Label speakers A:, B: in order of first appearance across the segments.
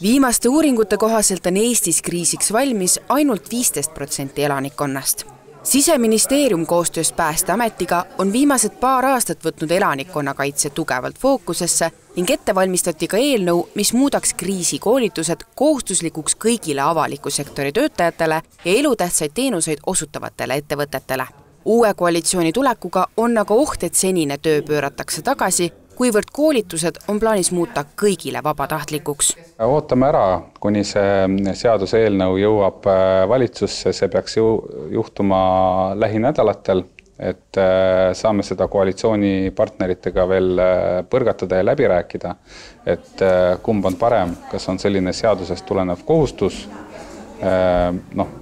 A: Viimaste uuringute kohaselt on Eestis kriisiks valmis ainult 15% elanikkonnast. Siseministeerium koostöös Päästeametiga on viimased paar aastat võtnud elanikkonnakaitse tugevalt fookusesse ning ette valmistati ka eelnõu, mis muudaks kriisikoolitused kohustuslikuks kõigile avaliku sektori töötajatele ja elutähtsaid teenuseid osutavatele ettevõtetele. Uue koalitsiooni tulekuga on aga oht, et senine töö pööratakse tagasi, kuivõrd koolitused on plaanis muuta kõigile vabatahtlikuks.
B: Ootame ära, kuni see seaduseelnõu jõuab valitsusse, see peaks juhtuma lähinädalatel, et saame seda koalitsioonipartneritega veel põrgatada ja läbi rääkida, et kumb on parem, kas on selline seadusest tulenev kohustus,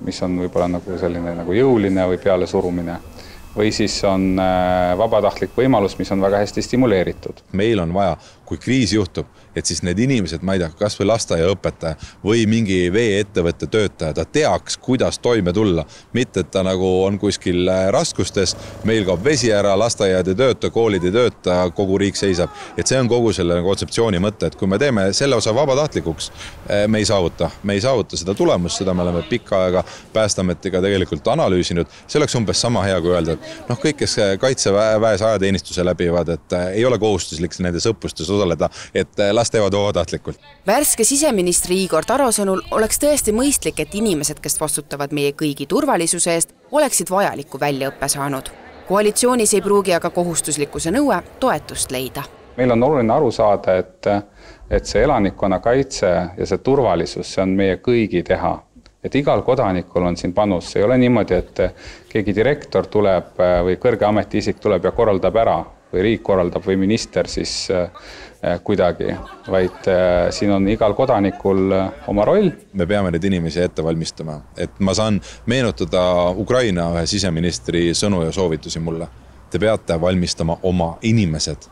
B: mis on võib-olla nagu selline nagu jõuline või peale surumine, või siis on vabatahtlik võimalus, mis on väga hästi stimuleeritud.
C: Meil on vaja, kui kriis juhtub, et siis need inimesed, ma ei tea, kas või lasteaiaõpetaja või mingi vee-ettevõtte töötaja, ta teaks, kuidas toime tulla. Mitte, et ta nagu on kuskil raskustes, meil kaob vesi ära, lasteaiad ei tööta, koolid ei tööta, kogu riik seisab. Et see on kogu selle kontseptsiooni mõte, et kui me teeme selle osa vabatahtlikuks, me ei saavuta seda tulemust, seda me oleme pikka aega Päästeametiga tegelikult analüüsinud. See oleks umbes sama hea, kui öelda, et kõik, kes kaitseväes ajateenistuse läbivad, et ei ole kohustuslik nendes õppustes osaleda, et las teevad vabatahtlikult.
A: Värske siseministri Igor Taro sõnul oleks tõesti mõistlik, et inimesed, kes vastutavad meie kõigi turvalisuse eest, oleksid vajaliku väljaõppe saanud. Koalitsioonis ei pruugi aga kohustuslikkuse nõue toetust leida.
B: Meil on oluline aru saada, et see elanikkonna kaitse ja see turvalisus, see on meie kõigi teha. Et igal kodanikul on siin panus. Ei ole niimoodi, et keegi direktor tuleb või kõrge ametiisik tuleb ja korraldab ära või riik korraldab või minister siis kuidagi, vaid siin on igal kodanikul oma roll.
C: Me peame neid inimesi ette valmistama. Et ma saan meenutada Ukraina ühe siseministri sõnu ja soovitusi mulle. Te peate valmistama oma inimesed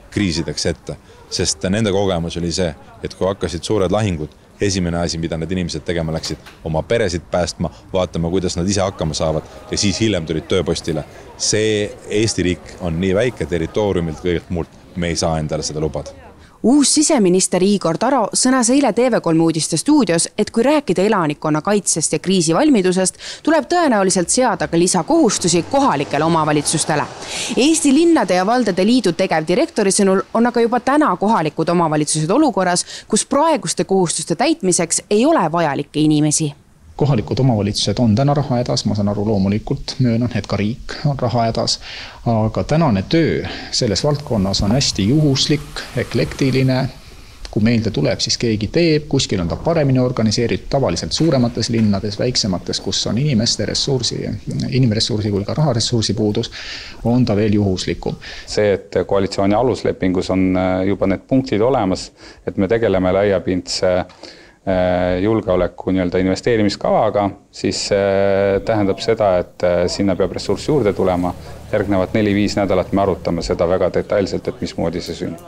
C: kriisideks ette, sest nende kogemus oli see, et kui hakkasid suured lahingud, esimene asi, mida need inimesed tegema läksid, oma peresid päästma, vaatama, kuidas nad ise hakkama saavad ja siis hiljem tulid tööpostile. See Eesti riik on nii väike territooriumilt kõigelt muult, me ei saa endale seda lubada.
A: Uus siseminister Igor Taro sõnas eile TV3 uudiste stuudios, et kui rääkida elanikkonna kaitsest ja kriisivalmidusest, tuleb tõenäoliselt seada ka lisakohustusi kohalikele omavalitsustele. Eesti linnade ja valdade liidu tegevdirektori sõnul on aga juba täna kohalikud omavalitsused olukorras, kus praeguste kohustuste täitmiseks ei ole vajalikke inimesi.
D: Kohalikud omavalitsused on täna raha hädas, ma saan aru loomulikult, möönan, et ka riik on raha hädas, aga tänane töö selles valdkonnas on hästi juhuslik, eklektiline. Kui meelde tuleb, siis keegi teeb, kuskil on ta paremini organiseeritud, tavaliselt suuremates linnades, väiksemates, kus on inimressursi kui ka raharessursi puudus, on ta veel juhuslikum.
B: See, et koalitsiooni aluslepingus on juba need punktid olemas, et me tegeleme laiapindse julgeoleku investeerimiskavaga, siis tähendab seda, et sinna peab ressurss juurde tulema. Järgnevad 4-5 nädalat me arutame seda väga detailselt, et mismoodi see sünnib.